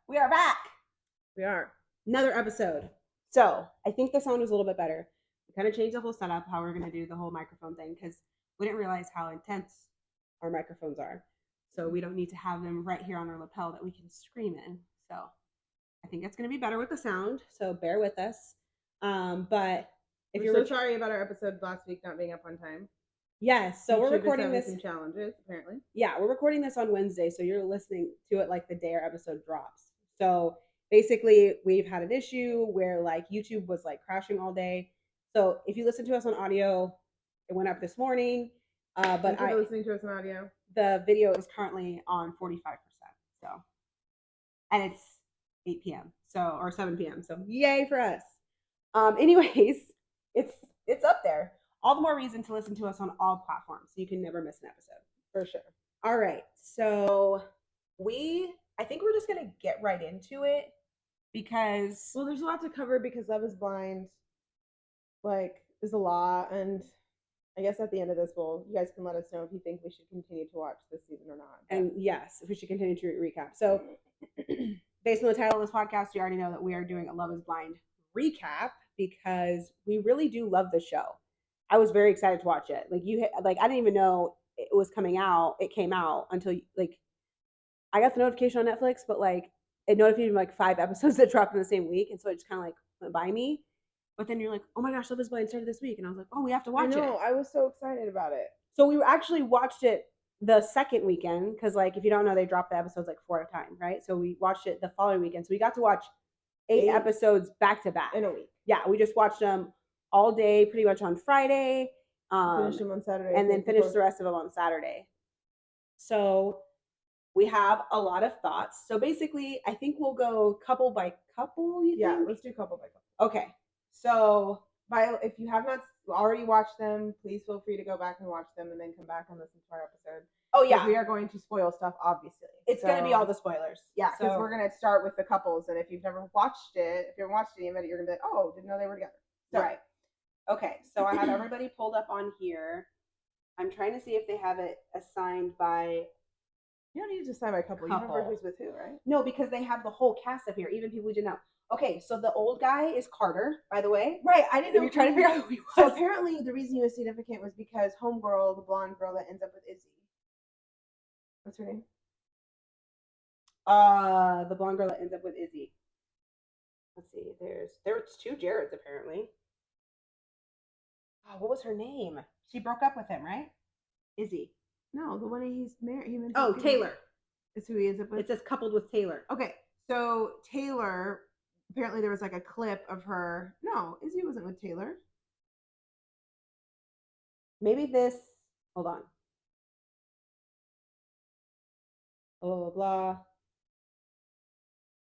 We are back. We are. Another episode. So I think the sound was a little bit better. We kind of changed the whole setup, how we're going to do the whole microphone thing, because we didn't realize how intense our microphones are. So we don't need to have them right here on our lapel that we can scream in. So I think it's going to be better with the sound. So bear with us. But if We're so sorry about our episode last week not being up on time. Yes, so we're YouTube is recording having this. some challenges, apparently. Yeah, we're recording this on Wednesday, so you're listening to it like the day our episode drops. So basically, we've had an issue where like YouTube was like crashing all day. So if you listen to us on audio, it went up this morning. But listening to us on audio. The video is currently on 45%. So, and it's 8 p.m. or 7 p.m. So yay for us. Anyways, it's up there. All the more reason to listen to us on all platforms so you can never miss an episode. For sure. All right. So I think we're just going to get right into it because. Well, there's a lot to cover because Love is Blind, is a lot. And I guess at the end of this, you guys can let us know if you think we should continue to watch this season or not. But... And yes, if we should continue to recap. So based on the title of this podcast, you already know that we are doing a Love is Blind recap because we really do love the show. I was very excited to watch it. I didn't even know it was coming out. It came out until I got the notification on Netflix, but it notified me 5 episodes that dropped in the same week, and so it just kind of went by me. But then you're like, oh my gosh, Love is Blind started this week, and I was like, oh, we have to watch it. I know. I was so excited about it. So we actually watched it the second weekend because if you don't know, they drop the episodes 4 at a time, right? So we watched it the following weekend. So we got to watch 8 episodes back to back in a week. Yeah, we just watched them all day, pretty much on Friday. Finished them on Saturday. And then finished the rest of them on Saturday. So we have a lot of thoughts. So basically, I think we'll go couple by couple, you think? Yeah, let's do couple by couple. Okay. So if you have not already watched them, please feel free to go back and watch them and then come back and listen to our episode. Oh, yeah. We are going to spoil stuff, obviously. It's going to be all the spoilers. Yeah, because we're going to start with the couples. And if you've never watched it, if you haven't watched any of it, you're going to be like, oh, didn't know they were together. So, right. Okay, so I have everybody pulled up on here. I'm trying to see if they have it assigned by... You don't need to assign by couple. You remember who's with who, right? No, because they have the whole cast up here, even people we didn't know. Okay, so the old guy is Carter, by the way. Right, I didn't know. You're trying to figure out who he was. So apparently the reason he was significant was because homegirl, the blonde girl that ends up with Izzy. What's her name? The blonde girl that ends up with Izzy. Let's see. There's 2 Jareds apparently. Oh, what was her name? She broke up with him, right? Izzy. No, the one he's married. Oh, Taylor. Is who he ends up with. It says coupled with Taylor. Okay, so Taylor. Apparently, there was a clip of her. No, Izzy wasn't with Taylor. Maybe this. Hold on. Blah, blah, blah.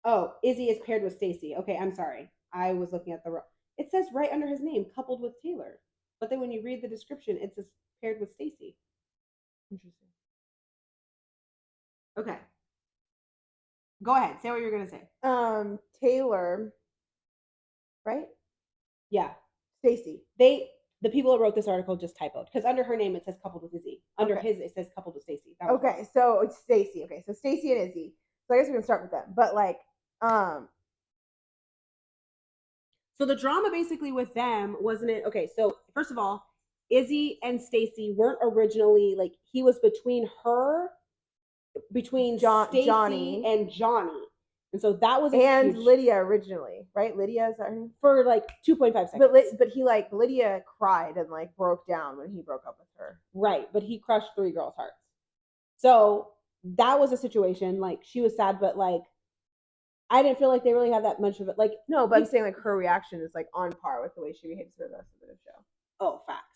Oh, Izzy is paired with Stacy. Okay, I'm sorry. I was looking at the... It says right under his name, coupled with Taylor. But then when you read the description, it says paired with Stacy. Interesting. Okay. Go ahead. Say what you're going to say. Taylor. Right? Yeah. Stacy. The people that wrote this article just typoed. Because under her name, it says coupled with Izzy. Under his, it says coupled with Stacy. Okay, so it's Stacy. Okay, so Stacy and Izzy. So I guess we're going to start with them. But So the drama basically with them, wasn't it? Okay, so first of all, Izzy and Stacy weren't originally, he was between Johnny and Johnny. And so that was huge... Lydia originally, right? Lydia, is that her name? For 2.5 seconds. But he Lydia cried and broke down when he broke up with her. Right, but he crushed 3 girls' hearts. So that was a situation, she was sad, but I didn't feel like they really had that much of it. No, but I'm saying her reaction is on par with the way she behaves for the rest of the show. Oh, facts.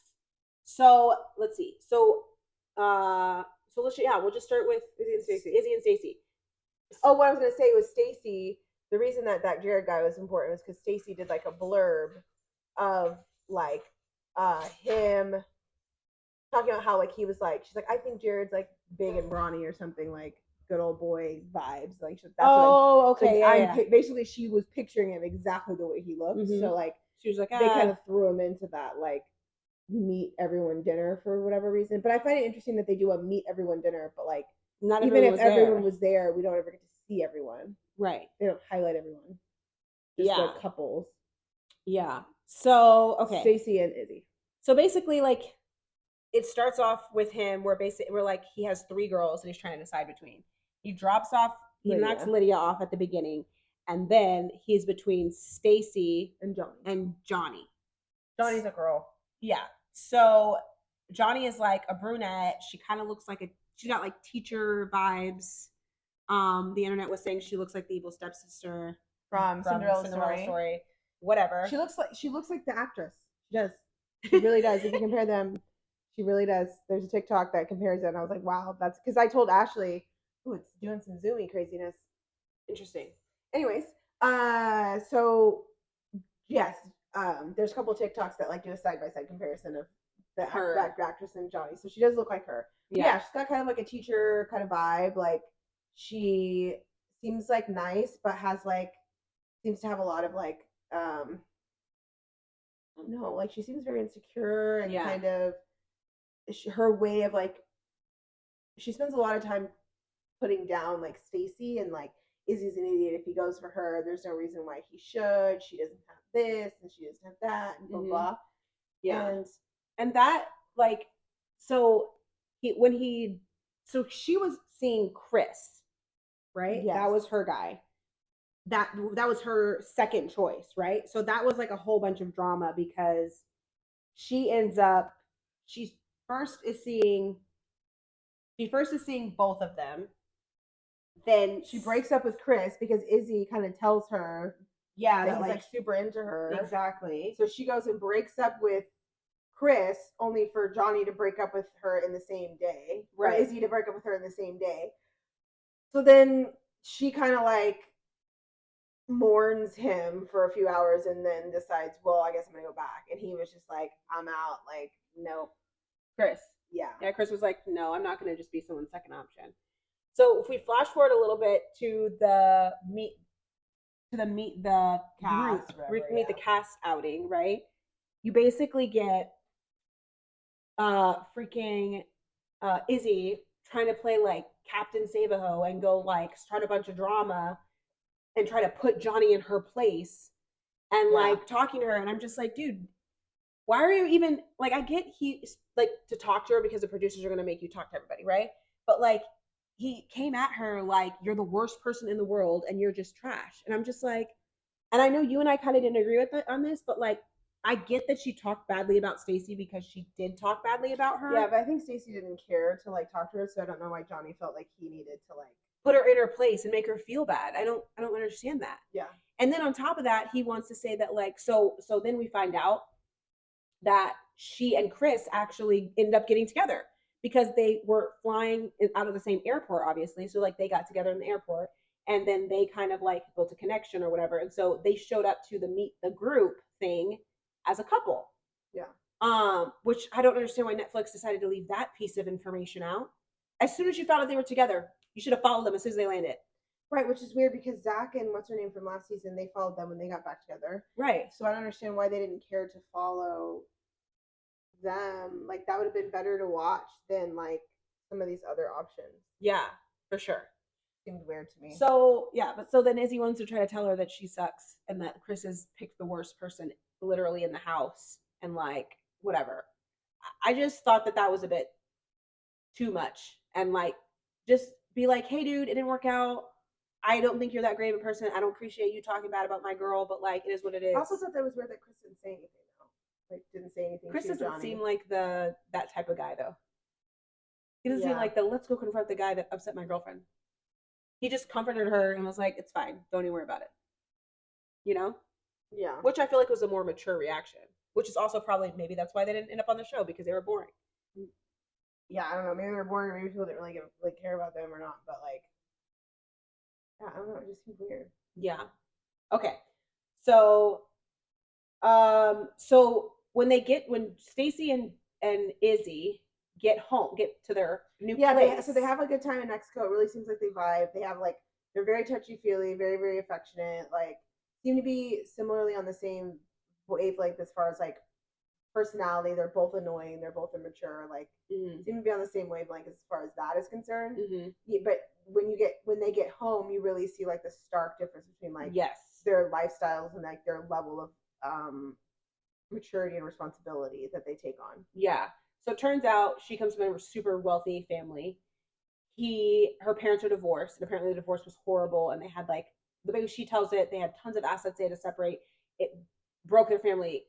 So let's see. So we'll just start with Izzy and Stacy. Oh, what I was gonna say was Stacy. The reason that Jared guy was important was because Stacy did a blurb of him talking about how he was she's I think Jared's big and brawny or something good old boy vibes. Basically, she was picturing him exactly the way he looked. Mm-hmm. So she was they kind of threw him into that meet everyone dinner for whatever reason. But I find it interesting that they do a meet everyone dinner, but not even if everyone was there, we don't ever get to see everyone. Right. They don't highlight everyone. Just Yeah. the couples. Yeah. So, okay. Stacy and Izzy. So basically, like, it starts off with him where basically we're like, he has 3 girls and he's trying to decide between. He drops off, he knocks Lydia off at the beginning, and then he's between Stacy and Johnny. Johnny's a girl. Yeah. So Johnny is like a brunette. She kind of looks like she's got like teacher vibes. The internet was saying she looks like the evil stepsister from Cinderella Story. Whatever. She looks like the actress. She does. She really does. If you compare them, she really does. There's a TikTok that compares it, and I was like, wow, that's because I told Ashley, oh, it's doing some zoomy craziness. Interesting. Anyways, so yes, there's a couple of TikToks that like do a side by side comparison of that actress and Johnny. So she does look like her. Yeah, she's got kind of like a teacher kind of vibe. Like she seems like nice, but seems to have a lot of like no, like she seems very insecure and kind of her way of like she spends a lot of time putting down like Stacy and like Izzy's an idiot if he goes for her. There's no reason why he should. She doesn't have this and she doesn't have that and blah blah. Yeah, and that like so she was seeing Chris, right? Yes. That was her guy. That was her second choice, right? So that was like a whole bunch of drama because she first is seeing both of them. Then she breaks up with Chris because Izzy kind of tells her that he's like super into her. Exactly. So she goes and breaks up with Chris only for Johnny to break up with her in the same day. Right. Or Izzy to break up with her in the same day. So then she kind of like mourns him for a few hours and then decides, well, I guess I'm gonna go back. And he was just like, I'm out. Like, no. Chris. Yeah. Chris was like, no, I'm not gonna just be someone's second option. So if we flash forward a little bit to the meet the cast outing, right? You basically get freaking Izzy trying to play like Captain Save-A-Ho and go like start a bunch of drama and try to put Johnny in her place and like talking to her, and I'm just like, dude, why are you even like, I get he like to talk to her because the producers are going to make you talk to everybody, right? But like he came at her like you're the worst person in the world and you're just trash. And I'm just like, and I know you and I kind of didn't agree with on this, but like I get that she talked badly about Stacy because she did talk badly about her. Yeah, but I think Stacy didn't care to like talk to her, so I don't know why Johnny felt like he needed to like put her in her place and make her feel bad. I don't understand that. Yeah. And then on top of that, he wants to say that like so then we find out that she and Chris actually ended up getting together because they were flying out of the same airport, obviously. So like they got together in the airport and then they kind of like built a connection or whatever. And so they showed up to the meet the group thing as a couple. Yeah. Which I don't understand why Netflix decided to leave that piece of information out. As soon as you found out they were together, you should have followed them as soon as they landed. Right, which is weird because Zach and what's her name from last season, they followed them when they got back together. Right. So I don't understand why they didn't care to follow them. Like that would have been better to watch than like some of these other options. Yeah, for sure. Seemed weird to me. So yeah, but so then Izzy wants to try to tell her that she sucks and that Chris has picked the worst person literally in the house and like whatever. I just thought that was a bit too much and like just be like, hey dude, it didn't work out. I don't think you're that great of a person. I don't appreciate you talking bad about my girl, but like it is what it is. I also thought that was weird that Chris didn't say anything though. Like didn't say anything. Chris doesn't Johnny. seem like that type of guy though. He doesn't seem like the let's go confront the guy that upset my girlfriend. He just comforted her and was like, it's fine. Don't even worry about it. You know? Yeah. Which I feel like was a more mature reaction. Which is also probably maybe that's why they didn't end up on the show because they were boring. Yeah, I don't know. Maybe they were boring, or maybe people didn't really care about them or not. But like, yeah, I don't know. It just seems weird. Yeah. Okay. So, when Stacy and Izzy get to their new place. So they have a good time in Mexico. It really seems like they vibe. They have like they're very touchy feely, very very affectionate. Like seem to be similarly on the same wavelength as far as like personality. They're both annoying. They're both immature. Like Mm-hmm. seem to be on the same wavelength as far as that is concerned. Mm-hmm. Yeah, but when they get home, you really see like the stark difference between like Yes. their lifestyles and like their level of maturity and responsibility that they take on. Yeah. So it turns out she comes from a super wealthy family. Her parents are divorced, and apparently the divorce was horrible, and they had like the way she tells it, they had tons of assets they had to separate. It broke their family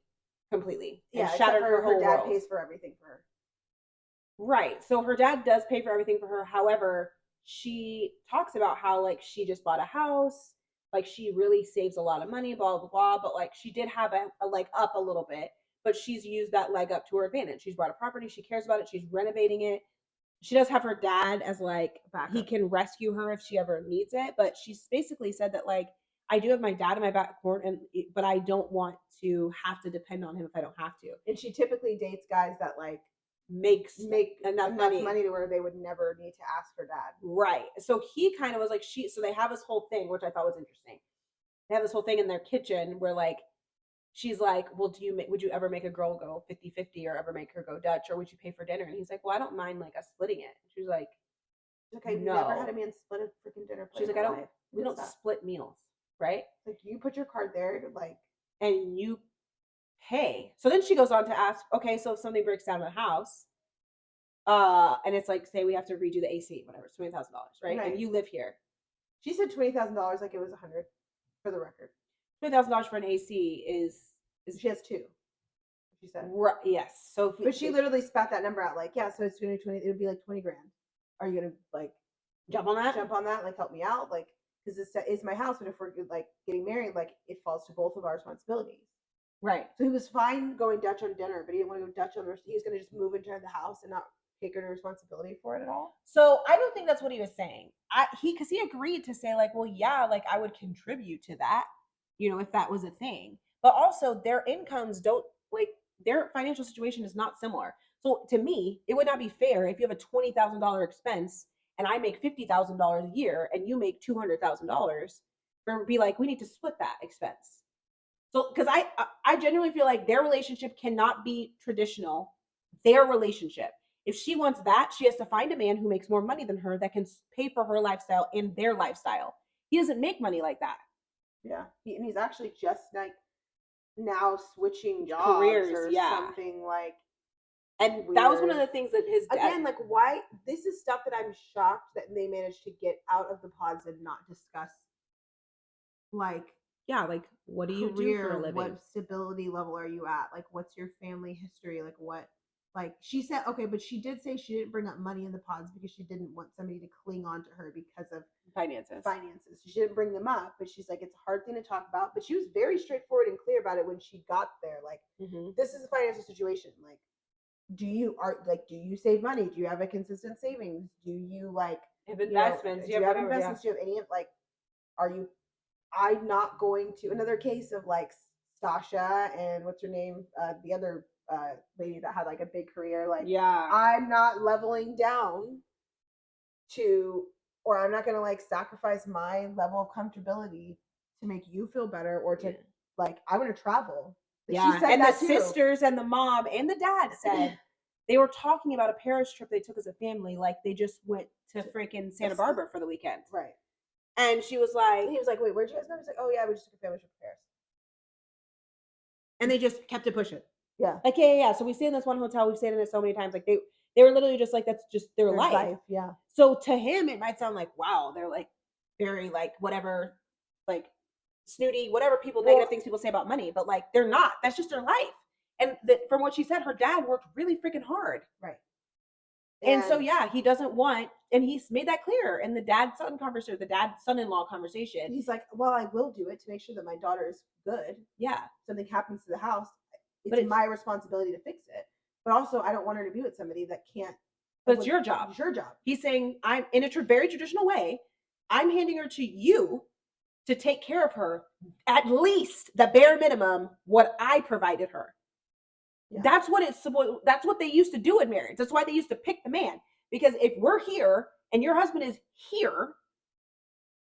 completely. Yeah, and shattered her whole dad world. pays for everything for her. Right. So her dad does pay for everything for her. However, she talks about how like she just bought a house, like she really saves a lot of money, blah blah blah. But like she did have a leg up a little bit, but she's used that leg up to her advantage. She's bought a property, she cares about it, she's renovating it. She does have her dad as like he can rescue her if she ever needs it, but she's basically said that like I do have my dad in my back corner, but I don't want to have to depend on him if I don't have to. And she typically dates guys that like make enough money to where they would never need to ask her dad. Right. So he kind of was like so they have this whole thing, which I thought was interesting. They have this whole thing in their kitchen where like she's like, well, would you ever make a girl go 50-50 or ever make her go Dutch, or would you pay for dinner? And he's like, well, I don't mind like us splitting it. And she's like, I've never had a man split a freaking dinner plate. She's like, we don't split meals, right? Like you put your card there, like, and you pay. So then she goes on to ask, okay, so if something breaks down in the house, and it's like, say we have to redo the AC, whatever, it's $20,000, right? And you live here. She said $20,000 like it was $100 for the record. $20,000 for an AC is she has two. She said, right, yes. So, but she literally spat that number out, like, yeah, so it's 20. It would be like $20,000. Are you gonna like jump on that? Like help me out, like because this is my house, but if we're like getting married, like it falls to both of our responsibilities. Right. So he was fine going Dutch on dinner, but he didn't want to go Dutch on the rest. He was going to just move into the house and not take her responsibility for it at all. So I don't think that's what he was saying. Because he agreed to say like, well, yeah, like I would contribute to that, you know, if that was a thing. But also their incomes don't like their financial situation is not similar. So to me, it would not be fair if you have a $20,000 expense and I make $50,000 a year and you make $200,000. Or be like, we need to split that expense. So, because I genuinely feel like their relationship cannot be traditional. Their relationship. If she wants that, she has to find a man who makes more money than her that can pay for her lifestyle and their lifestyle. He doesn't make money like that. Yeah, and he's actually just like now switching jobs careers or something like. And weird. That was one of the things that his dad... Again, like why this is stuff that I'm shocked that they managed to get out of the pods and not discuss. Like, yeah, like what do you do for a living? What stability level are you at? Like, what's your family history? Like, what? Like she said, okay, but she did say she didn't bring up money in the pods because she didn't want somebody to cling on to her because of finances. She didn't bring them up, but she's like, it's a hard thing to talk about. But she was very straightforward and clear about it when she got there. Like, This is a financial situation. Like, do you save money? Do you have a consistent savings? Do you like have investments? Do you have investments? Do you have any of like? Are you? I'm not going to another case of like Stasha and what's her name? The other lady that had like a big career. Like, yeah, I'm not leveling down to, or I'm not going to like sacrifice my level of comfortability to make you feel better or to like, I want to travel. Yeah, she said and the sisters and the mom and the dad said they were talking about a Paris trip they took as a family. Like they just went to freaking Santa Barbara for the weekend. Right. And she was like, he was like, wait, where'd you guys go? He's like, oh yeah, we just took a family trip to Paris. And they just kept it pushing. Yeah. Like, yeah. So we stayed in this one hotel. We've stayed in it so many times. Like they were literally just like, that's just their life. Yeah. So to him, it might sound like, wow, they're like very like whatever, like snooty, whatever negative things people say about money, but like they're not. That's just their life. And from what she said, her dad worked really freaking hard. Right. And so yeah, he doesn't want, and he's made that clear in the dad-son conversation, the dad-son-in-law conversation. He's like, well, I will do it to make sure that my daughter is good. Yeah. Something happens to the house, it's my responsibility to fix it. But also, I don't want her to be with somebody that can't. But it's your job. It's your job. He's saying, I'm in a very traditional way, I'm handing her to you to take care of her, at least the bare minimum, what I provided her. Yeah. That's what they used to do in marriage. That's why they used to pick the man. Because if we're here and your husband is here,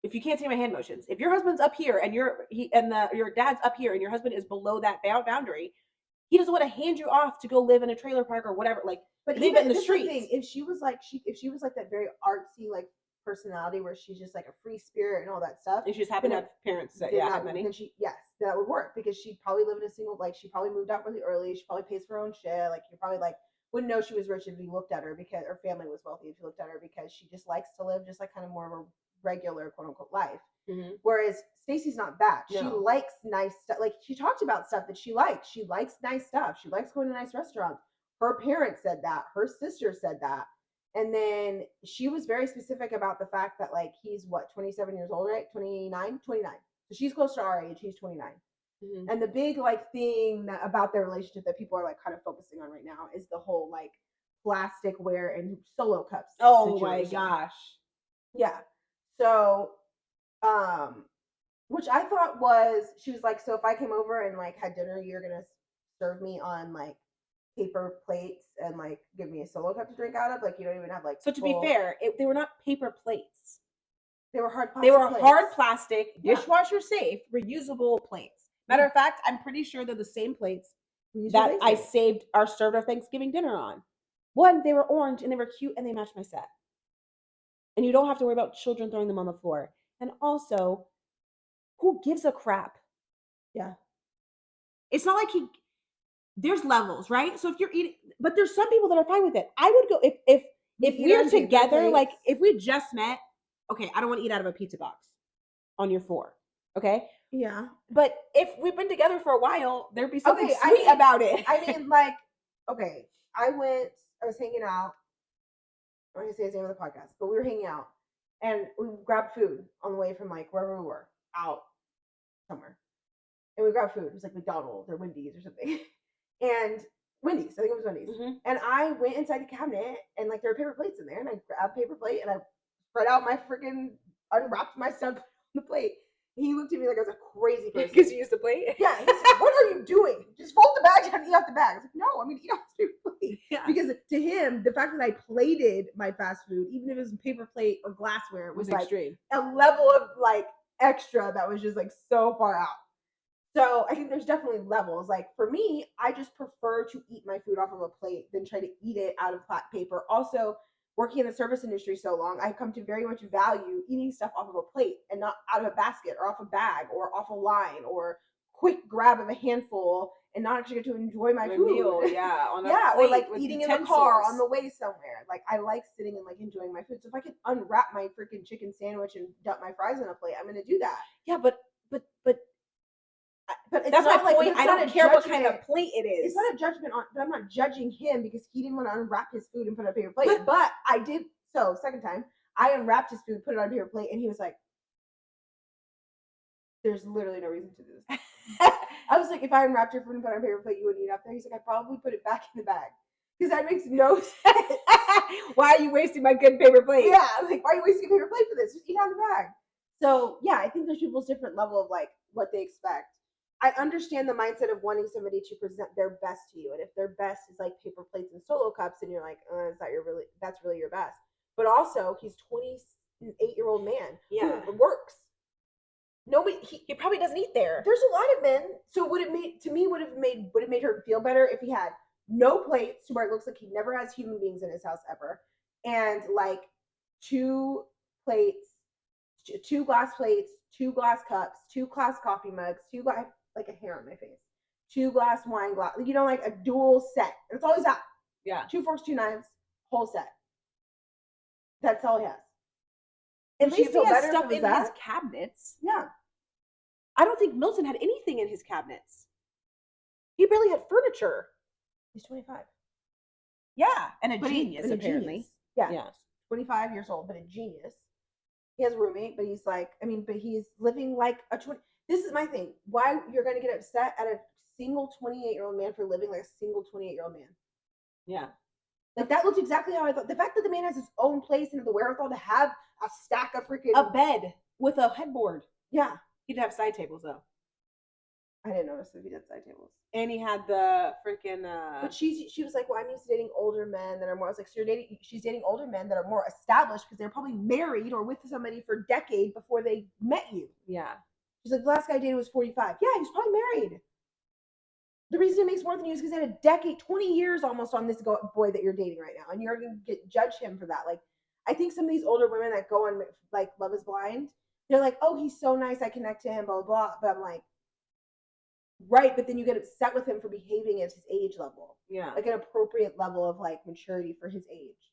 if you can't see my hand motions, if your husband's up here and your dad's up here and your husband is below that boundary, He doesn't want to hand you off to go live in a trailer park or whatever. Like, But leave it in the this is streets. thing, if she was like that very artsy like personality where she's just like a free spirit and all that stuff, And she just happened to have parents that have money. Then that would work because she'd probably live in a single, like she probably moved out really early. She probably pays for her own shit. Like you probably like wouldn't know she was rich if you looked at her because her family was wealthy if you looked at her because she just likes to live just like kind of more of a regular quote unquote life. Mhm. Whereas Stacey's not that. She No. likes nice stuff. Like she talked about stuff that she likes. She likes nice stuff. She likes going to nice restaurants. Her parents said that. Her sister said that. And then she was very specific about the fact that like he's what 27 years old, right? 29. So she's close to our age. He's 29. Mhm. And the big like thing about their relationship that people are like kind of focusing on right now is the whole like plasticware and solo cups. Oh situation. my gosh. Yeah. So which I thought was, she was like, so if I came over and like had dinner, you're gonna serve me on like paper plates and like give me a solo cup to drink out of. Like you don't even have like. So to be fair, they were not paper plates. They were hard plastic. They were plates. hard plastic, dishwasher safe, reusable plates. Matter of fact, I'm pretty sure they're the same plates that I served our Thanksgiving dinner on. One, they were orange and they were cute and they matched my set. And you don't have to worry about children throwing them on the floor. And also, who gives a crap? Yeah. It's not like there's levels, right? So if you're eating, but there's some people that are fine with it. I would go if we're together, like if we just met, okay, I don't want to eat out of a pizza box on your floor. Okay? Yeah. But if we've been together for a while, there'd be something sweet about it. I mean, like, okay, I was hanging out. I'm not gonna say his name on the podcast, but we were hanging out and we grabbed food on the way from like wherever we were out somewhere. And we grabbed food. It was like McDonald's or Wendy's or something. And Wendy's, I think it was Wendy's. Mm-hmm. And I went inside the cabinet and like there were paper plates in there and I grabbed a paper plate and I spread out my freaking, unwrapped my stuff on the plate. He looked at me like I was a crazy person. Because you used the plate? Yeah. He said, what are you doing? Just fold the bag down and eat off the bag. I was like, no, I'm going to eat off this paper plate. Yeah. Because to him, the fact that I plated my fast food, even if it was a paper plate or glassware, was like extreme. A level of like extra that was just like so far out. So I think there's definitely levels. Like for me, I just prefer to eat my food off of a plate than try to eat it out of paper. Also, working in the service industry so long, I've come to very much value eating stuff off of a plate and not out of a basket or off a bag or off a line or quick grab of a handful and not actually get to enjoy my food. Meal, yeah, on a plate or like eating in the car on the way somewhere. Like I like sitting and like enjoying my food. So if I can unwrap my freaking chicken sandwich and dump my fries on a plate, I'm gonna do that. Yeah, but it's that's not my like, point. I don't care what kind of plate it is. It's not a judgment on, but I'm not judging him because he didn't want to unwrap his food and put it on a paper plate. But I did. So second time, I unwrapped his food, put it on a paper plate, and he was like, "There's literally no reason to do this." I was like, "If I unwrapped your food and put it on a paper plate, you wouldn't eat up there." He's like, "I probably put it back in the bag." Because that makes no sense. Why are you wasting my good paper plate? Yeah, like why are you wasting a paper plate for this? Just eat out of the bag. So yeah, I think there's people's different level of like what they expect. I understand the mindset of wanting somebody to present their best to you, and if their best is like paper plates and solo cups, and you're like, that's really your best. But also, he's 28-year-old man who works. Nobody, he probably doesn't eat there. There's a lot of men. So would have made her feel better if he had no plates to where it looks like he never has human beings in his house ever, and like 2 plates, 2 glass plates, 2 glass cups, 2 glass coffee mugs, 2 glass, like a hair on my face, 2 glass wine glass, like a dual set. It's always that. Yeah. 2 forks, 2 knives, whole set. That's all he has. At least he has stuff in his cabinets. Yeah. I don't think Milton had anything in his cabinets. He barely had furniture. He's 25. Yeah, and a genius, apparently. Yeah. Yes. 25 years old, but a genius. He has a roommate, but he's like, but he's living like a 20. This is my thing. Why you're going to get upset at a single 28-year-old man for living like a single 28-year-old man? Yeah. Like that looks exactly how I thought. The fact that the man has his own place and the wherewithal to have a stack of freaking a bed with a headboard. Yeah. He'd have side tables though. I didn't notice that he did side tables. And he had the freaking But she was like, well, I'm used to dating older men that are more. I was like, so she's dating older men that are more established because they're probably married or with somebody for a decade before they met you. Yeah. She's like, the last guy I dated was 45. Yeah, he was probably married. The reason it makes more than you is because they had a decade, 20 years almost on this boy that you're dating right now, and you're going to judge him for that. Like, I think some of these older women that go on like Love Is Blind, they're like, oh, he's so nice, I connect to him, blah blah blah. But I'm like, right, but then you get upset with him for behaving at his age level, Yeah. like an appropriate level of like maturity for his age.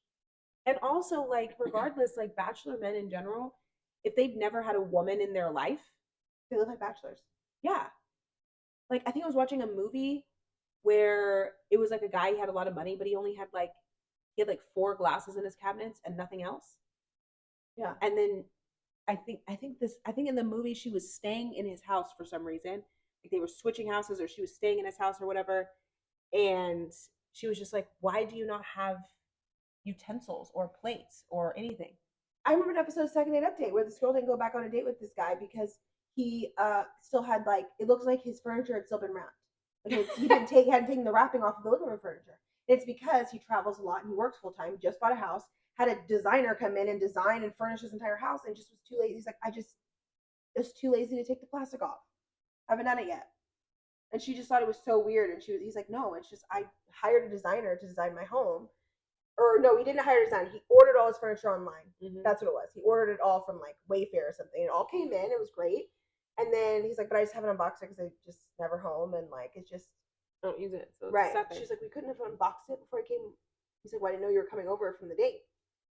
And also, like, regardless, like bachelor men in general, if they've never had a woman in their life, they look like bachelors. Yeah. Like, I think I was watching a movie where it was like a guy, he had a lot of money, but he only had like 4 glasses in his cabinets and nothing else. Yeah. And then I think in the movie she was staying in his house for some reason. Like they were switching houses or she was staying in his house or whatever. And she was just like, why do you not have utensils or plates or anything? I remember an episode of Second Date Update where this girl didn't go back on a date with this guy because he still had like, it looks like his furniture had still been wrapped. Like he hadn't taken the wrapping off of the living room furniture. It's because he travels a lot and he works full time. Just bought a house, had a designer come in and design and furnish his entire house, and just was too lazy. He's like, I was too lazy to take the plastic off. I haven't done it yet. And she just thought it was so weird. And he's like, no, it's just I hired a designer to design my home. Or no, he didn't hire a designer. He ordered all his furniture online. Mm-hmm. That's what it was. He ordered it all from like Wayfair or something. It all came in. It was great. And then he's like, but I just haven't unboxed it because I just never home and like it's just don't use it. So right. She's like, we couldn't have unboxed it before I came. He's like, well, I didn't know you were coming over from the date.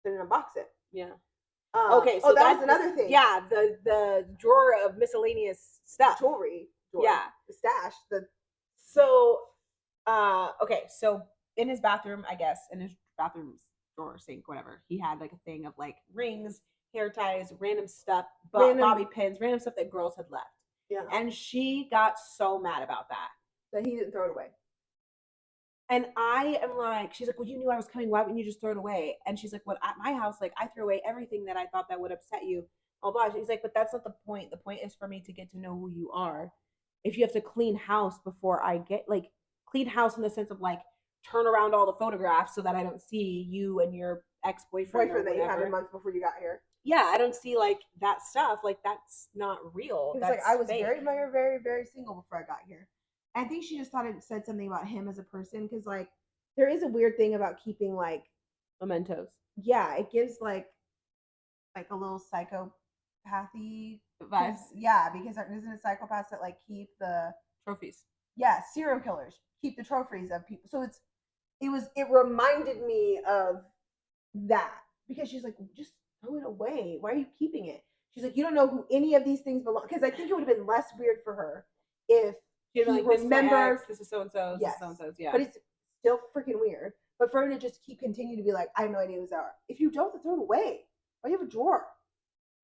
Didn't unbox it. Yeah. Okay, so that's another thing. Yeah, the drawer of miscellaneous stuff, jewelry. Yeah, the stash. Okay, so in his bathroom, I guess, in his bathroom drawer, sink, whatever, he had like a thing of like rings, hair ties, random stuff, bobby pins, random stuff that girls had left. Yeah, and she got so mad about that he didn't throw it away. And I am like, she's like, well, you knew I was coming. Why wouldn't you just throw it away? And she's like, well, at my house, like I threw away everything that I thought that would upset you. Oh, blah. He's like, but that's not the point. The point is for me to get to know who you are. If you have to clean house before I get like clean house in the sense of like turn around all the photographs so that I don't see you and your ex-boyfriend that you had a month before you got here. Yeah, I don't see like that stuff. Like that's not real. He was like, I was very, very, very, very single before I got here. I think she just thought it said something about him as a person because, like, there is a weird thing about keeping like mementos. Yeah, it gives like a little psychopathy vibes. Yeah, because isn't it psychopaths that like keep the trophies? Yeah, serial killers keep the trophies of people. So it reminded me of that because she's like, just throw it away. Why are you keeping it? She's like, you don't know who any of these things belong. Because I think it would have been less weird for her if he like, remembers this is so and so, yes, so and so's, yeah. But it's still freaking weird. But for her to just continue to be like, I have no idea who's are. If you don't, throw it away. Why do you have a drawer?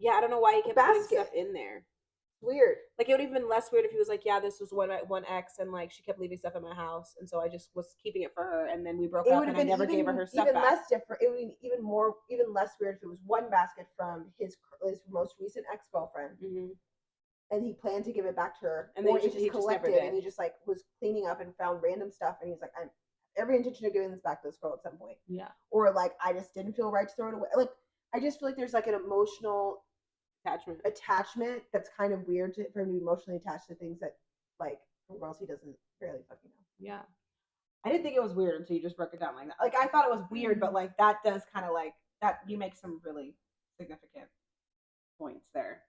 Yeah, I don't know why he kept putting stuff in there. Weird. Like it would have been less weird if he was like, yeah, this was one ex, and like she kept leaving stuff in my house, and so I just was keeping it for her, and then we broke up, and I never gave her stuff back. Even less different. It would be even less weird if it was one basket from his most recent ex-girlfriend, and he planned to give it back to her, and then he just collected, and he just like was cleaning up and found random stuff, and he's like, I'm every intention of giving this back to this girl at some point. Yeah. Or like I just didn't feel right to throw it away. Like I just feel like there's like an emotional attachment that's kind of weird for him to be emotionally attached to things that like girls he doesn't really fucking know. Yeah. I didn't think it was weird until you just broke it down like that. Like I thought it was weird, but like that does kind of like that you make some really significant points there.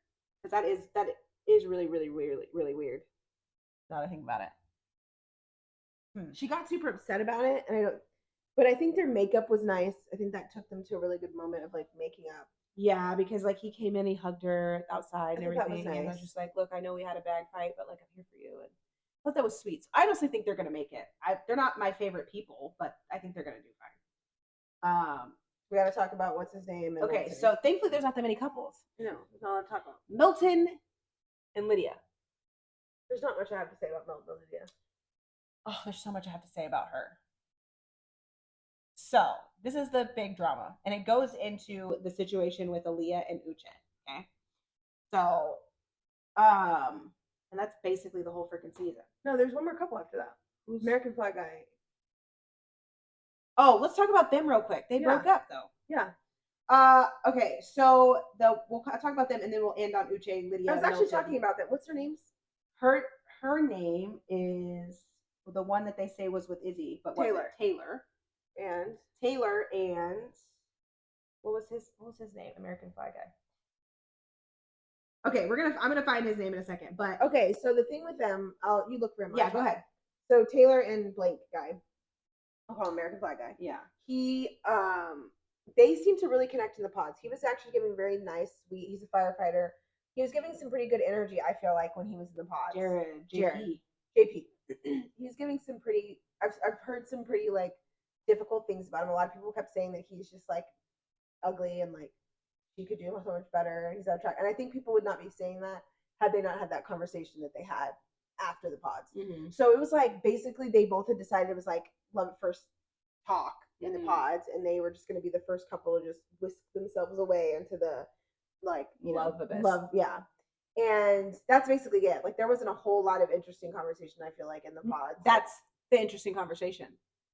Because that is really, really, really, really weird. Now that I think about it. She got super upset about it, and but I think their makeup was nice. I think that took them to a really good moment of like making up. Yeah, because like he came in, he hugged her outside and everything, nice. And I was just like, look, I know we had a bag fight, but like I'm here for you, and I thought that was sweet. So I honestly think they're gonna make it. They're not my favorite people, but I think they're gonna do fine. We got to talk about what's his name. And okay, so thankfully there's not that many couples. No, there's not a lot to talk about. Milton and Lydia. There's not much I have to say about Milton and Lydia. Oh, there's so much I have to say about her. So this is the big drama, and it goes into the situation with Aaliyah and Uche. Okay, so and that's basically the whole freaking season. No, there's one more couple after that. Who's American Flag Guy? Oh, let's talk about them real quick. They broke up though. Yeah. Okay, so we'll talk about them, and then we'll end on Uche, Lydia. I was actually talking about that. What's her name? Her name is the one that they say was with Izzy, but Taylor. and Taylor and what was his name? American Flag guy. Okay, I'm gonna find his name in a second. But okay, so the thing with them, you look for him. Yeah, go ahead. So Taylor and blank guy, I'll call him American Flag guy. Yeah. He they seem to really connect in the pods. He was actually giving very nice, sweet. He's a firefighter. He was giving some pretty good energy, I feel like, when he was in the pods. JP. He was giving some pretty. I've heard some pretty like difficult things about him. A lot of people kept saying that he's just like ugly and like he could do so much better. He's out of track, and I think people would not be saying that had they not had that conversation that they had after the pods. Mm-hmm. So it was like basically they both had decided it was like love at first talk in the pods, and they were just going to be the first couple to just whisk themselves away into the like love abyss. Love, yeah. And that's basically it. Like there wasn't a whole lot of interesting conversation, I feel like, in the pods. That's the interesting conversation.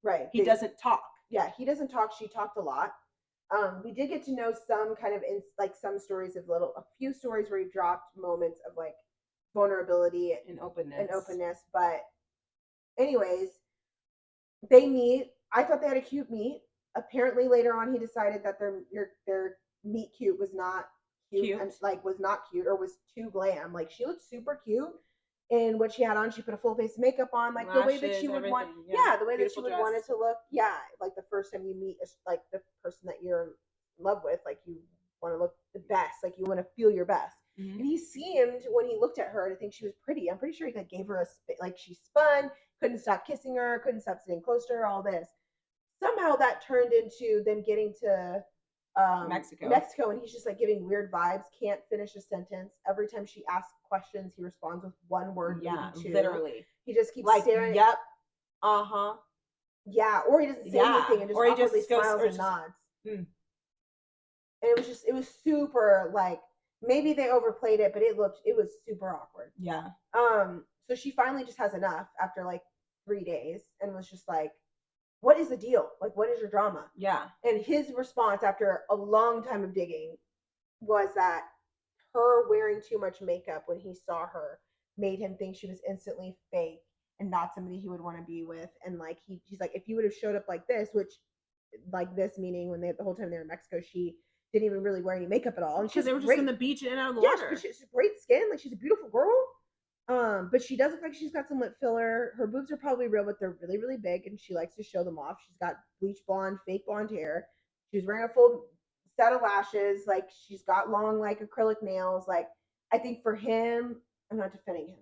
Right. He doesn't talk. Yeah, he doesn't talk. She talked a lot. We did get to know some kind of like some stories of a few stories where he dropped moments of like vulnerability and openness. But anyways, they meet. I thought they had a cute meet. Apparently later on he decided that their meet cute was not cute. And like was not cute or was too glam. Like she looked super cute in what she had on. She put a full face of makeup on, like lashes, the way that she would want. Yeah, the way Beautiful that she would want it to look. Yeah, like the first time you meet like the person that you're in love with, like you want to look the best, like you want to feel your best. Mm-hmm. And he seemed when he looked at her to think she was pretty. I'm pretty sure he like gave her like she spun, couldn't stop kissing her, couldn't stop sitting close to her. All this. Somehow that turned into them getting to Mexico, and he's just like giving weird vibes. Can't finish a sentence. Every time she asks questions, he responds with one word. Yeah, literally. He just keeps like, staring. Yep. Uh-huh. Yeah, or he doesn't say anything and just awkwardly smiles and nods. And it was super like maybe they overplayed it, but it was super awkward. Yeah. So she finally just has enough after like 3 days and was just like, what is the deal? Like, what is your drama? Yeah. And his response after a long time of digging was that her wearing too much makeup when he saw her made him think she was instantly fake and not somebody he would want to be with. And like he's like, if you would have showed up like this, which like this meaning when the whole time they were in Mexico, she didn't even really wear any makeup at all. And because they were just on the beach and out of the water. Yeah, she's great skin. Like she's a beautiful girl. But she does look like she's got some lip filler. Her boobs are probably real, but they're really, really big, and she likes to show them off. She's got bleach blonde, fake blonde hair. She's wearing a full set of lashes. Like she's got long, like acrylic nails. Like I think for him, I'm not defending him.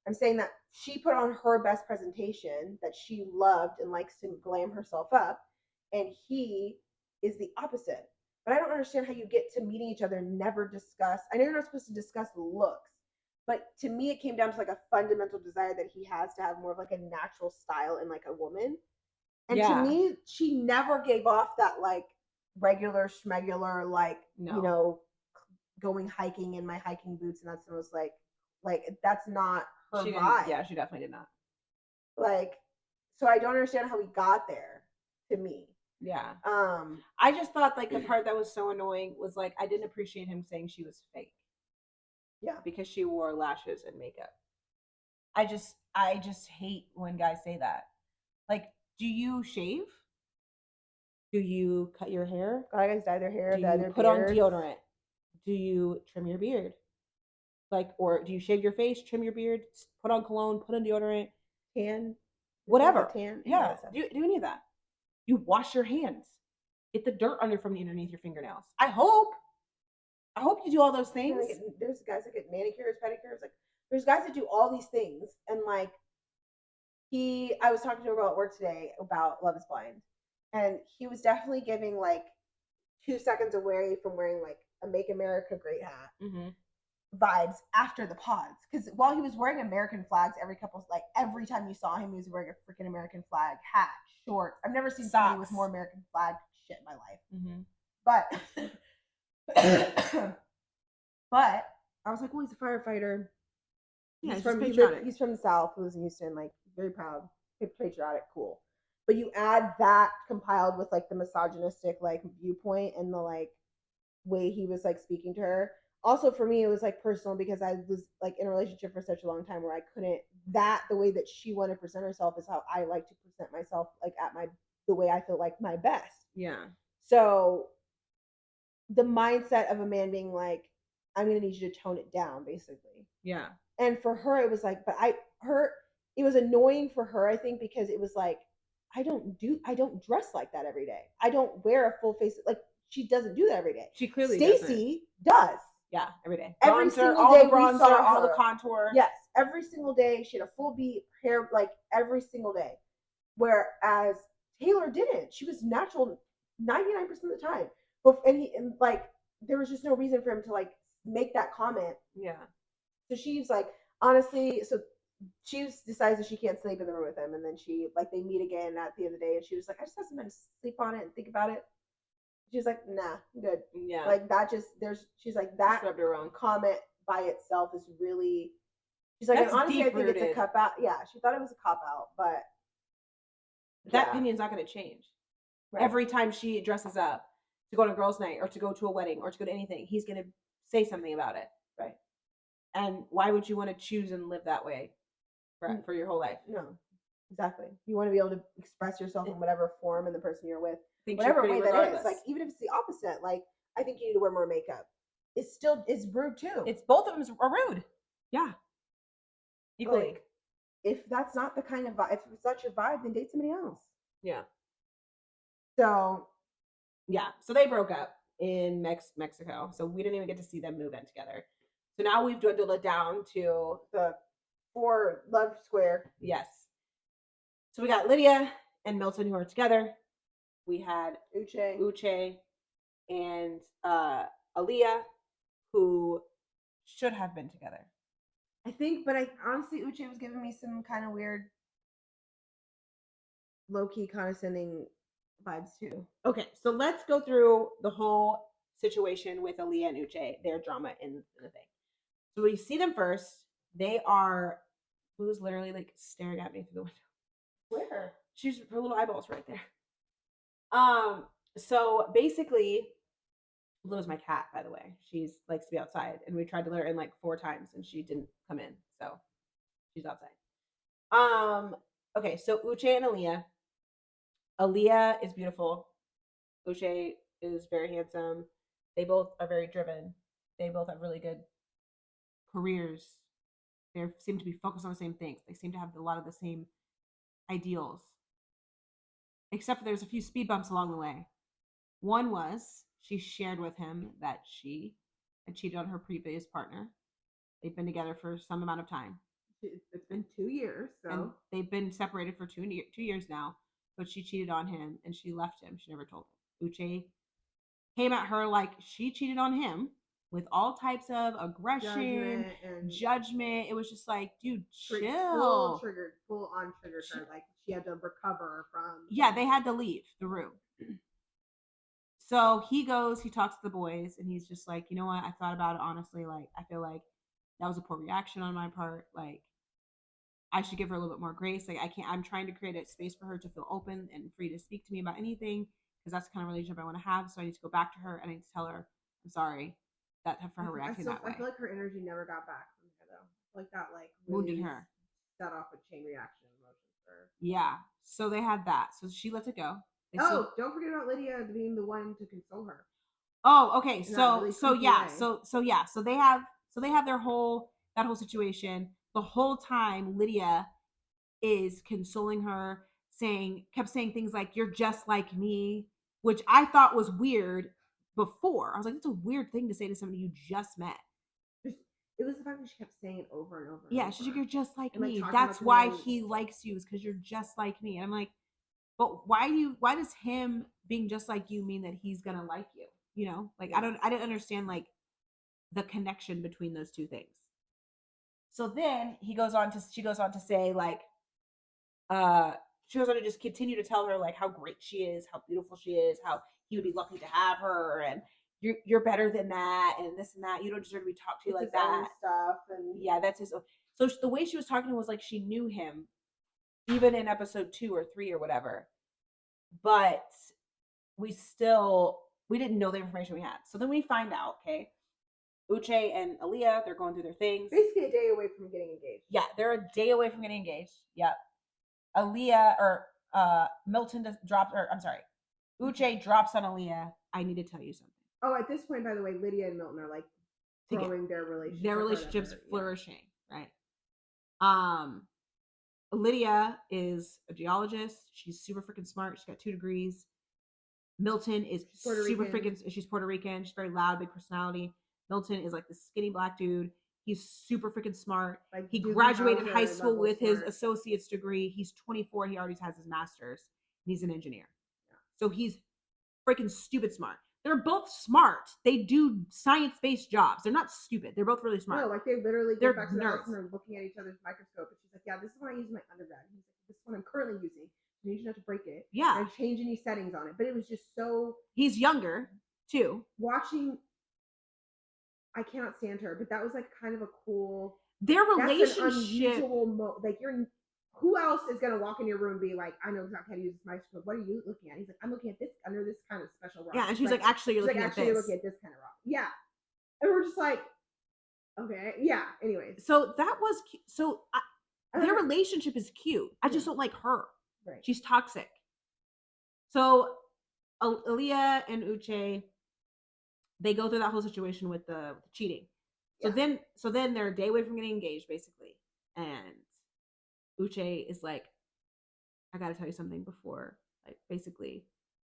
I'm saying that she put on her best presentation that she loved and likes to glam herself up, and he is the opposite. But I don't understand how you get to meeting each other and never discuss. I know you're not supposed to discuss looks. But to me, it came down to like a fundamental desire that he has to have more of like a natural style in like a woman. And to me, she never gave off that like regular schmegular, like, going hiking in my hiking boots. And that's almost like that's not her vibe. Yeah, she definitely did not. Like, so I don't understand how we got there to me. Yeah. I just thought like the part that was so annoying was like, I didn't appreciate him saying she was fake. Yeah, because she wore lashes and makeup. I just hate when guys say that. Like, do you shave? Do you cut your hair? A lot of guys dye their hair. Do you put on deodorant? Do you trim your beard? Like, or do you shave your face, trim your beard, put on cologne, put on deodorant, tan, whatever? Tan. Yeah. Do any of that? You wash your hands. Get the dirt from underneath your fingernails. I hope you do all those things. Like there's guys that get manicures, pedicures. Like there's guys that do all these things. And like I was talking to him about work today about Love is Blind. And he was definitely giving like 2 seconds away from wearing like a Make America Great hat vibes after the pods. Because while he was wearing American flags, every time you saw him, he was wearing a freaking American flag hat, shorts. I've never seen somebody with more American flag shit in my life. But but I was like, well, he's a firefighter. Yeah, he's from the South, who lives in Houston, like very proud, patriotic, cool. But you add that compiled with like the misogynistic like viewpoint and the like way he was like speaking to her. also for me it was like personal because I was like in a relationship for such a long time where I couldn't the way that she wanted to present herself is how I like to present myself, like at the way I feel like my best. Yeah. So the mindset of a man being like, I'm gonna need you to tone it down, basically. Yeah. And for her it was like, it was annoying for her, I think, because it was like, I don't dress like that every day. I don't wear a full face, like she doesn't do that every day. She clearly Stacy does. Yeah, every day. Every Bronzer, single all day the bronzer, all the contour. Yes, every single day she had a full beat hair, like every single day. Whereas Taylor didn't. She was natural 99% of the time. But and like there was just no reason for him to like make that comment. Yeah. So she's like, honestly, so she decides that she can't sleep in the room with him, and then they meet again at the end of the day, and she was like, I just have some time to sleep on it and think about it. She's like, nah, I'm good. Yeah. Like that she's like, that comment by itself is really, she's like, and honestly, I think it's a cop out. Yeah, she thought it was a cop out, but that opinion's not going to change. Right. Every time she dresses up to go to girls' night or to go to a wedding or to go to anything, he's going to say something about it. Right. And why would you want to choose and live that way for your whole life? No, exactly. You want to be able to express yourself in whatever form and the person you're with, whatever way that is. Like, even if it's the opposite, like, I think you need to wear more makeup. It's rude too. It's both of them are rude. Yeah. Equally. Like, if that's not the kind of vibe, if it's not your vibe, then date somebody else. Yeah. So. Yeah. So they broke up in Mexico. So we didn't even get to see them move in together. So now we've dwindled it down to the 4 love square. Yes. So we got Lydia and Milton who are together. We had Uche and Aaliyah, who should have been together. I think, but honestly, Uche was giving me some kind of weird, low-key condescending vibes too. Okay, so let's go through the whole situation with Aaliyah and Uche, their drama in the thing. So we see them first. They are, who's literally like staring at me through the window. Where? Her little eyeballs right there. So basically, Blue's my cat, by the way. She's likes to be outside, and we tried to let her in like 4 times, and she didn't come in. So she's outside. Okay, so Uche and Aaliyah. Aaliyah is beautiful. Uche is very handsome. They both are very driven. They both have really good careers. They seem to be focused on the same things. They seem to have a lot of the same ideals. Except for there's a few speed bumps along the way. One was she shared with him that she had cheated on her previous partner. They've been together for some amount of time. It's been 2 years. So. And they've been separated for 2 years now. But she cheated on him and she left him. She never told him. Uche came at her like she cheated on him with all types of aggression, judgment. It was just like, dude, chill. Full on triggered her. Like she had to recover from. Yeah, they had to leave the room. So he talks to the boys, and he's just like, you know what? I thought about it honestly. Like, I feel like that was a poor reaction on my part. Like, I should give her a little bit more grace. Like, I'm trying to create a space for her to feel open and free to speak to me about anything, because that's the kind of relationship I want to have. So I need to go back to her and I need to tell her, I'm sorry for her reacting that way. I feel like her energy never got back from her, though. Like that, like, really wounded her. Set off a chain reaction of emotions for her. Yeah. So they had that. So she lets it go. Don't forget about Lydia being the one to console her. Oh, okay. So they have their whole situation. The whole time Lydia is consoling her, kept saying things like, you're just like me, which I thought was weird before. I was like, that's a weird thing to say to somebody you just met. It was the fact that she kept saying it over and over. Yeah, she's like, you're just like me. That's why he likes you, is because you're just like me. And I'm like, but why does him being just like you mean that he's gonna like you? You know, like I didn't understand like the connection between those two things. So then she goes on to say like, she goes on to just continue to tell her like how great she is, how beautiful she is, how he would be lucky to have her, and you're better than that, and this and that. You don't deserve to be talked to like that stuff. And yeah, that's his. So the way she was talking was like she knew him, even in episode 2 or 3 or whatever. But we didn't know the information we had. So then we find out, okay, Uche and Aaliyah, they're going through their things. Basically a day away from getting engaged. Yeah, they're a day away from getting engaged. Yep. Aaliyah or Milton drops, or I'm sorry, Uche drops on Aaliyah. I need to tell you something. Oh, at this point, by the way, Lydia and Milton are like growing their relationship. Their relationship's flourishing, right? Lydia is a geologist. She's super freaking smart. She's got 2 degrees. Milton is she's Puerto Rican. She's very loud, big personality. Milton is like the skinny black dude. He's super freaking smart. Like, he graduated high school with his associate's degree. He's 24. He already has his master's. And he's an engineer. Yeah. So he's freaking stupid smart. They're both smart. They do science-based jobs. They're not stupid. They're both really smart. No, like they literally get back to the house and they're looking at each other's microscope. And she's like, yeah, this is what I use in my undergrad. And he's like, this is what I'm currently using. You need to know to break it. Yeah. And change any settings on it. But it was just so... He's younger, too. Watching... I cannot stand her, but that was like kind of a cool... Their relationship... That's an unusual like, you're... Who else is going to walk in your room and be like, I know exactly how to use this microscope. What are you looking at? He's like, I'm looking at this under this kind of special rock. Yeah, and she's like, actually, you're looking at this. You're looking at this kind of rock. Yeah. And we're just like, okay. Yeah. Anyways. So that was, their relationship is cute. I just don't like her. Right. She's toxic. So Aaliyah and Uche, they go through that whole situation with the cheating. So then they're a day away from getting engaged, basically. And Uche is like, I gotta tell you something before, like, basically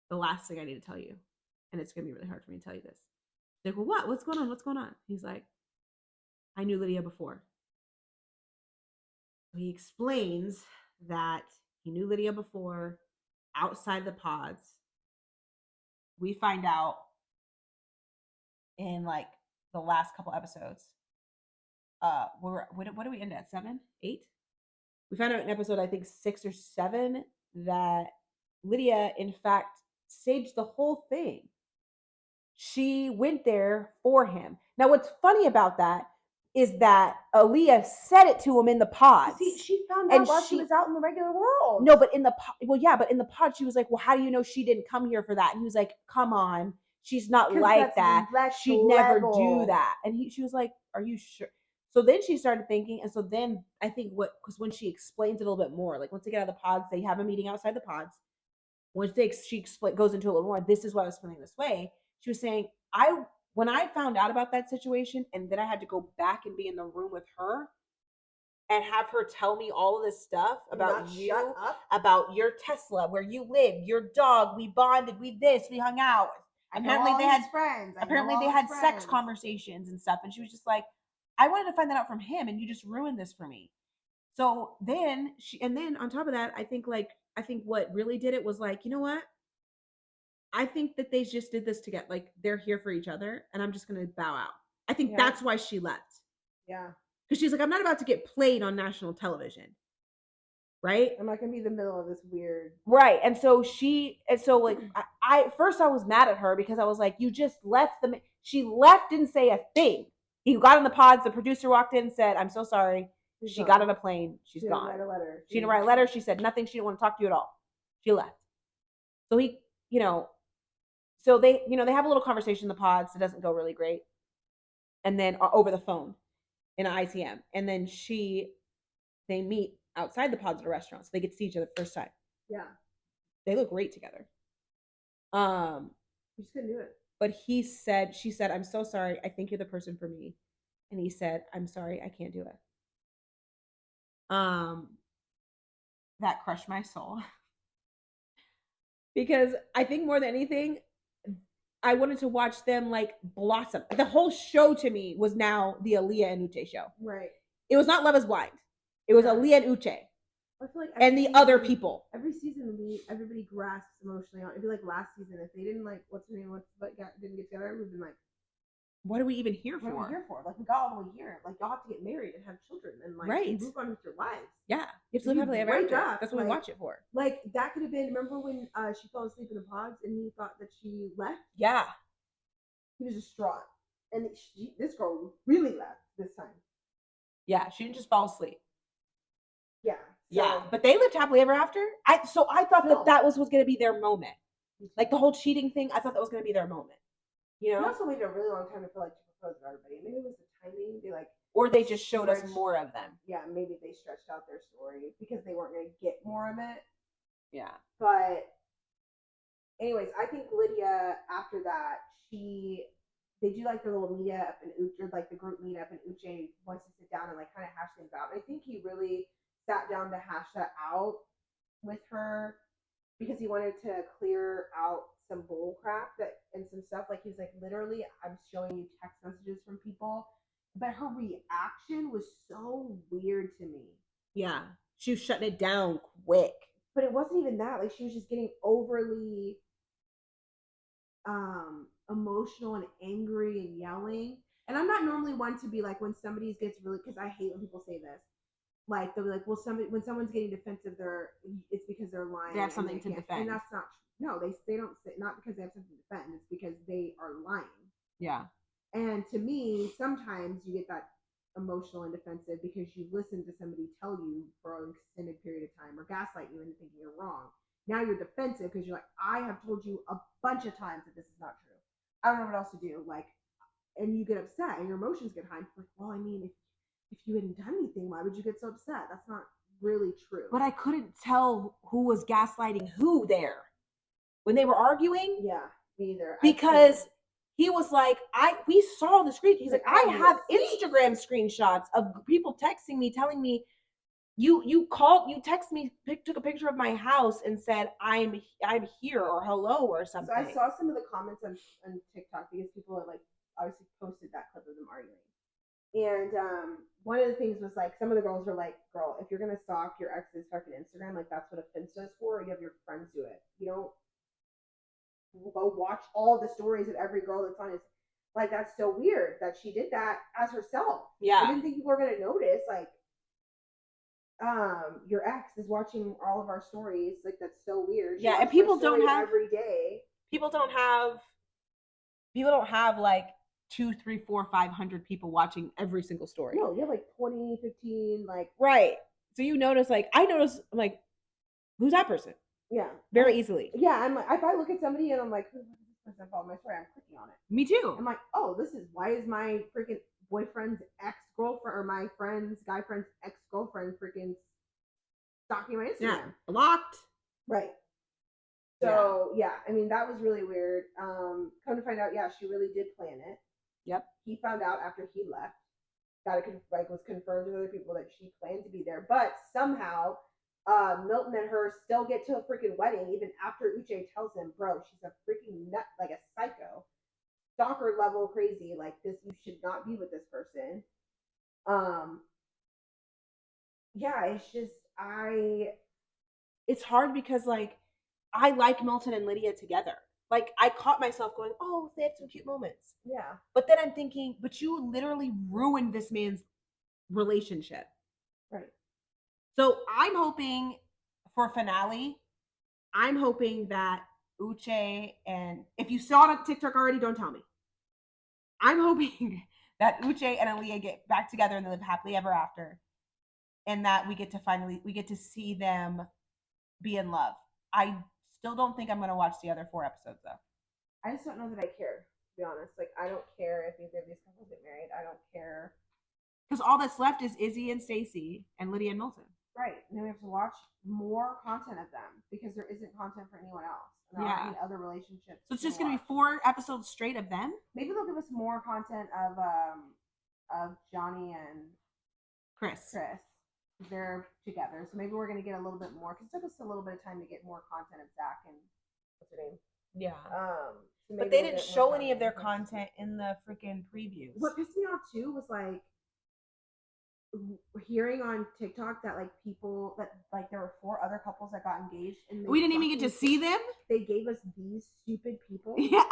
the last thing I need to tell you. And it's gonna be really hard for me to tell you this. They're like, well, what? What's going on? What's going on? He's like, I knew Lydia before. He explains that he knew Lydia before outside the pods. We find out in like the last couple episodes. What do we end at? 7? 8? We found out in episode, I think 6 or 7, that Lydia, in fact, staged the whole thing. She went there for him. Now, what's funny about that is that Aaliyah said it to him in the pods. See, she found out while she was out in the regular world. No, but in the but in the pod, she was like, well, how do you know she didn't come here for that? And he was like, come on, she's not like that. She'd never do that. And she was like, are you sure? So then she started thinking, and so then I think because when she explains it a little bit more, like once they get out of the pods, they have a meeting outside the pods. Once she goes into a little more, this is why I was feeling this way. She was saying, when I found out about that situation, and then I had to go back and be in the room with her and have her tell me all of this stuff about you, about your Tesla, where you live, your dog, we bonded, we hung out. Apparently they had friends. Apparently they had sex conversations and stuff. And she was just like, I wanted to find that out from him, and you just ruined this for me. So then on top of that, I think what really did it was like, you know what? I think that they just did this to get, like, they're here for each other, and I'm just going to bow out. I think that's why she left. Yeah. Because she's like, I'm not about to get played on national television. Right? I'm not going to be in the middle of this weird. Right. And so like, I first I was mad at her because I was like, you just left she left, didn't say a thing. He got in the pods. The producer walked in and said, I'm so sorry. She got on a plane. She's gone. She didn't write a letter. She didn't write a letter. She said nothing. She didn't want to talk to you at all. She left. So he, so they, they have a little conversation in the pods. It doesn't go really great. And then over the phone in an ITM. And then they meet outside the pods at a restaurant. So they get to see each other the first time. Yeah. They look great together. You just couldn't do it. But she said, I'm so sorry. I think you're the person for me. And he said, I'm sorry. I can't do it. That crushed my soul. Because I think more than anything, I wanted to watch them like blossom. The whole show to me was now the Aaliyah and Uche show. Right. It was not Love is Blind. It was Aaliyah and Uche. I feel like and the other people. Every season, everybody grasps emotionally on. It'd be like last season if they didn't like didn't get together. We've been like, what are we even here for? What are we here for? Like, we got all the way here. Like, y'all have to get married and have children and like move on with your lives. Yeah, you have to live happily ever after. That's what we watch it for. Like, that could have been. Remember when she fell asleep in the pods and he thought that she left? Yeah, he was distraught, and this girl really left this time. Yeah, she didn't just fall asleep. Yeah. Yeah, but they lived happily ever after. I thought that was going to be their moment. Like the whole cheating thing, I thought that was going to be their moment. You also waited a really long time to feel like to pros of everybody. Maybe it was the timing. They like, or they just showed us stretched- more of them. yeah, maybe they stretched out their story because they weren't going to get more of it. Yeah. But anyways, I think Lydia, after that, they do like the little meetup and or like the group meetup, and Uche wants to sit down and like kind of hash things out. And I think he really sat down to hash that out with her because he wanted to clear out some bull crap and some stuff. Like he was like, literally, I'm showing you text messages from people, but her reaction was so weird to me. Yeah, she was shutting it down quick. But it wasn't even that. Like she was just getting overly emotional and angry and yelling. And I'm not normally one to be like when somebody gets really, because I hate when people say this. Like they'll be like, well, when someone's getting defensive, it's because they're lying. They have something to defend. And that's not true. No, they don't say, not because they have something to defend. It's because they are lying. Yeah. And to me, sometimes you get that emotional and defensive because you listen to somebody tell you for an extended period of time or gaslight you into thinking you're wrong. Now you're defensive because you're like, I have told you a bunch of times that this is not true. I don't know what else to do. Like, and you get upset and your emotions get high. Like, well, I mean, if you hadn't done anything, why would you get so upset? That's not really true. But I couldn't tell who was gaslighting who there when they were arguing. Yeah, me either. Because he was like, we saw the screen. He's like, I have Instagram screenshots of people texting me, telling me, you text me, took a picture of my house and said, I'm here or hello or something. So I saw some of the comments on TikTok because people had like obviously posted that clip of them arguing. And one of the things was like, some of the girls were like, girl, if you're going to stalk your ex's fucking Instagram, like that's what a fence does for, or you have your friends do it. You don't go watch all the stories of every girl that's on his, like, that's so weird that she did that as herself. Yeah. I didn't think people were going to notice, like, your ex is watching all of our stories. Like, that's so weird. Yeah, and people don't have every day. People don't have like 2, 3, 4, 500 people watching every single story. No, you have like 20, 15, like. Right. So you notice, like, I notice, I'm like, who's that person? Yeah. Very easily. Yeah, I'm like, if I look at somebody and I'm like, who's this person follow my story, I'm clicking on it. Me too. I'm like, oh, why is my freaking boyfriend's ex-girlfriend or my guy friend's ex-girlfriend freaking stalking my Instagram? Yeah. Blocked. Right. So yeah, I mean that was really weird. Come to find out, yeah, she really did plan it. Yep. He found out after he left. Was confirmed to other people that she planned to be there, but somehow Milton and her still get to a freaking wedding even after Uche tells him, bro, she's a freaking nut, like a psycho, stalker level crazy, like this. You should not be with this person. Yeah, it's just it's hard because like I like Milton and Lydia together. Like I caught myself going, oh, they had some cute moments. Yeah. But then I'm thinking, but you literally ruined this man's relationship. Right. So I'm hoping for finale. I'm hoping that Uche, and if you saw it on TikTok already, don't tell me. I'm hoping that Uche and Aaliyah get back together and they live happily ever after. And that we get to see them be in love. I still don't think I'm going to watch the other 4 episodes though. I just don't know that I care, to be honest. Like, I don't care if either of these couples get married. I don't care. Because all that's left is Izzy and Stacey and Lydia and Milton. Right. And then we have to watch more content of them because there isn't content for anyone else. And there aren't any other relationships. So it's just going to be 4 episodes straight of them? Maybe they'll give us more content of Johnny and Chris. They're together. So maybe we're going to get a little bit more, because it took us a little bit of time to get more content of Zach and what's her name? Yeah. So but they didn't show any of their content in the freaking previews. What pissed me off too was like hearing on TikTok that like people that like there were 4 other couples that got engaged and we didn't even get to see them. They gave us these stupid people. Yeah.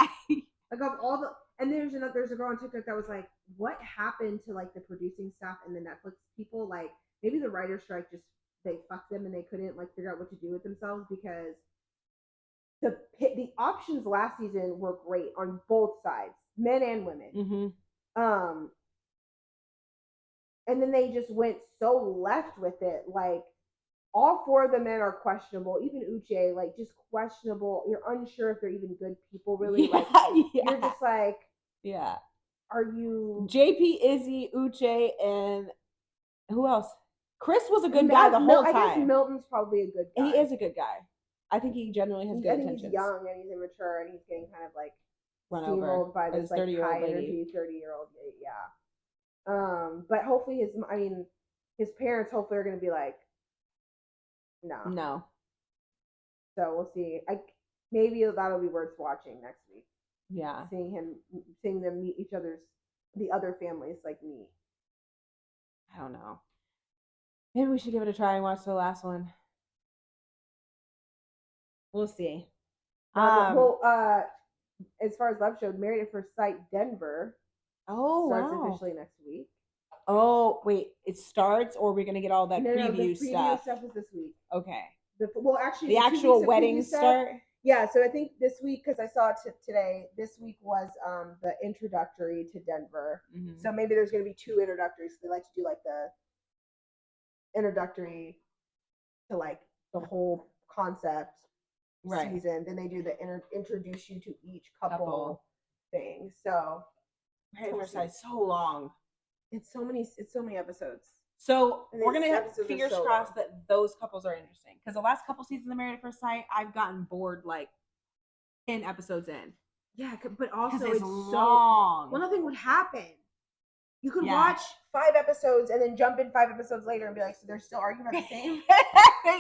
Like of all the, and there's a girl on TikTok that was like, what happened to like the producing staff and the Netflix people? Like maybe the writer's strike just they fucked them and they couldn't like figure out what to do with themselves, because the options last season were great on both sides, men and women. Mm-hmm. And then they just went so left with it. Like all 4 of the men are questionable. Even Uche, like just questionable. You're unsure if they're even good people, really. Yeah, like you're just like, yeah. are you? JP, Izzy, Uche, and who else? Chris was a good guy the whole time. I guess Milton's probably a good guy. He is a good guy. I think he genuinely has good intentions. He's young and he's immature and he's getting kind of like run steamrolled over by this like 30-year-old high energy 30-year-old. Yeah. But hopefully his parents hopefully are gonna be like, no. So we'll see. Maybe that'll be worth watching next week. Yeah. Seeing them meet the other families like meet. I don't know. Maybe we should give it a try and watch the last one. We'll see. As far as Love Show, Married at First Sight Denver. Starts officially next week. Oh wait, it starts, or we're gonna get all that preview stuff. Preview stuff is this week. Okay. The actual weddings start. Yeah, so I think this week, because I saw it today, this week was the introductory to Denver. Mm-hmm. So maybe there's going to be 2 introductories. So they like to do like the introductory to like the whole concept season. Then they do the introduce you to each couple thing. So it's so long. It's so many episodes. So we're gonna have fingers crossed that those couples are interesting, because the last couple seasons of Married at First Sight, I've gotten bored like 10 episodes in. Yeah, but also it's long. Well, nothing would happen. You could watch 5 episodes and then jump in 5 episodes later and be like, so they're still arguing about the same.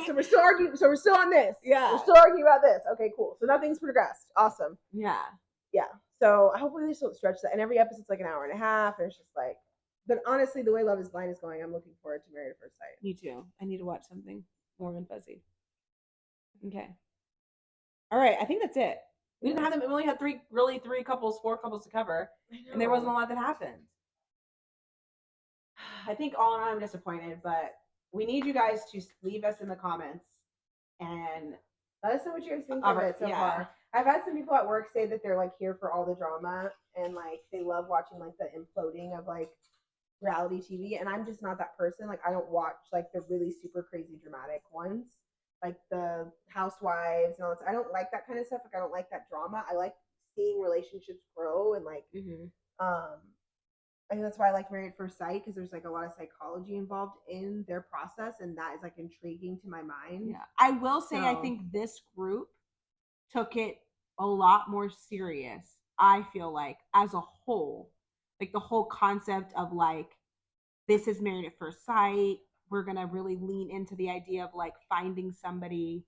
So we're still arguing. So we're still on this. Yeah, we're still arguing about this. Okay, cool. So nothing's progressed. Awesome. Yeah. So hopefully they still stretch that, and every episode's like an hour and a half, and it's just like. But honestly, the way Love is Blind is going, I'm looking forward to Married at First Sight. Me too. I need to watch something warm and fuzzy. Okay. All right. I think that's it. We didn't have them. We only had 4 couples to cover, and there wasn't a lot that happened. I think all in all, I'm disappointed, but we need you guys to leave us in the comments and let us know what you guys think of it so far. I've had some people at work say that they're like here for all the drama and like they love watching like the imploding of like reality TV, and I'm just not that person. Like I don't watch like the really super crazy dramatic ones, like the Housewives and all that. I don't like that kind of stuff. Like I don't like that drama. I like seeing relationships grow and like I think that's why I like Married at First Sight, because there's like a lot of psychology involved in their process, and that is like intriguing to my mind. Yeah, I will say I think this group took it a lot more serious. I feel like as a whole. Like the whole concept of like, this is Married at First Sight. We're going to really lean into the idea of like finding somebody,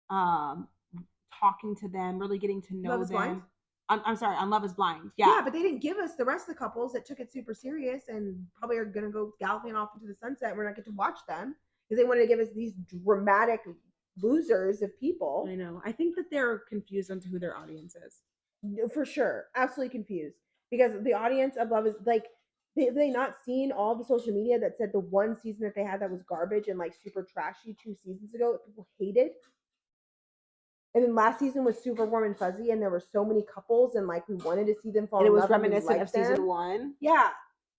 talking to them, really getting to know them. I'm sorry, on Love is Blind. Yeah, but they didn't give us the rest of the couples that took it super serious and probably are going to go galloping off into the sunset. And we're not going to watch them because they wanted to give us these dramatic losers of people. I know. I think that they're confused on who their audience is. For sure. Absolutely confused. Because the audience of Love is like, they not seen all the social media that said the one season that they had that was garbage and like super trashy 2 seasons ago that people hated. And then last season was super warm and fuzzy, and there were so many couples, and like we wanted to see them fall in love. And it was reminiscent of season 1. Yeah.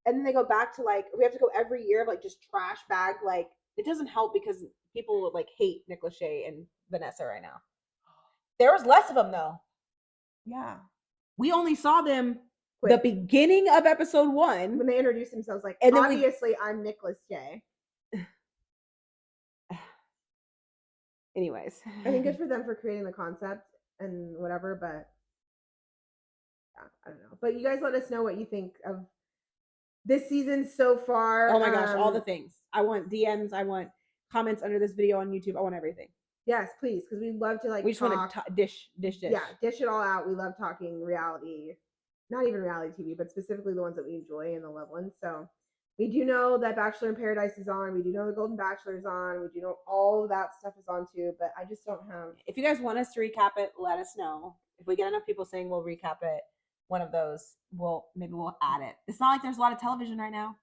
And then they go back to like, we have to go every year of like just trash bag. Like it doesn't help because people like hate Nick Lachey and Vanessa right now. There was less of them though. Yeah. We only saw them the beginning of episode 1 when they introduced themselves, like, and obviously I'm Nick Lachey. Anyways, I think good for them for creating the concept and whatever, but yeah, I don't know. But you guys let us know what you think of this season so far. Oh my gosh, all the things. I want DMs. I want comments under this video on YouTube. I want everything. Yes, please, because we love to like. We just want to dish. Yeah, dish it all out. We love talking reality, not even reality TV, but specifically the ones that we enjoy and the love ones. So we do know that Bachelor in Paradise is on. We do know the Golden Bachelor is on. We do know all of that stuff is on too. But I just don't have. If you guys want us to recap it, let us know. If we get enough people saying we'll recap it, one of those, maybe we'll add it. It's not like there's a lot of television right now.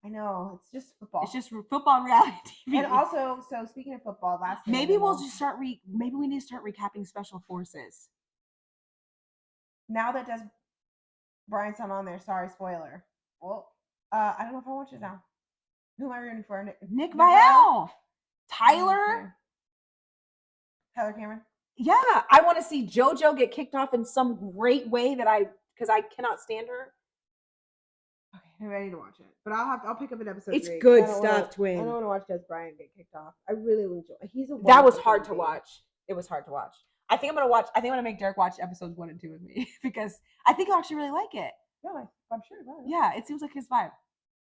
I know, it's just football. It's just football and reality TV. And also, so speaking of football, maybe we'll just start maybe we need to start recapping Special Forces. Now that Brian's not on there, sorry, spoiler. Well, I don't know if I watch it now. Who am I rooting for? Nick Viall. Tyler. Tyler Cameron. Yeah, I want to see JoJo get kicked off in some great way because I cannot stand her. Maybe I need to watch it, but I'll pick up an episode. It's 3. good I don't stuff, wanna, twin. I don't want to watch Des Bryant get kicked off. I really enjoy. He's a That was wonderful hard to human being. watch. It was hard to watch. I think I'm gonna make Derek watch episodes 1 and 2 with me because I think he'll actually really like it. Yeah, I'm sure about it. Yeah, it seems like his vibe.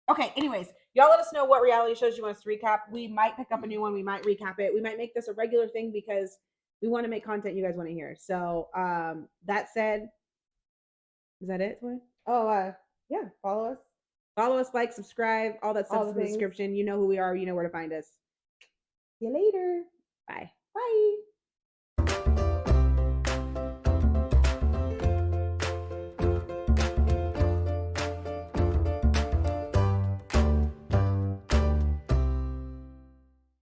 Okay, anyways, y'all let us know what reality shows you want us to recap. We might pick up a new one. We might recap it. We might make this a regular thing because we want to make content you guys want to hear. So, that said, is that it, twin? Oh, yeah. Follow us. Follow us, like, subscribe, all that All stuff's the in the things. description. You know who we are. You know where to find us. See you later. Bye. Bye.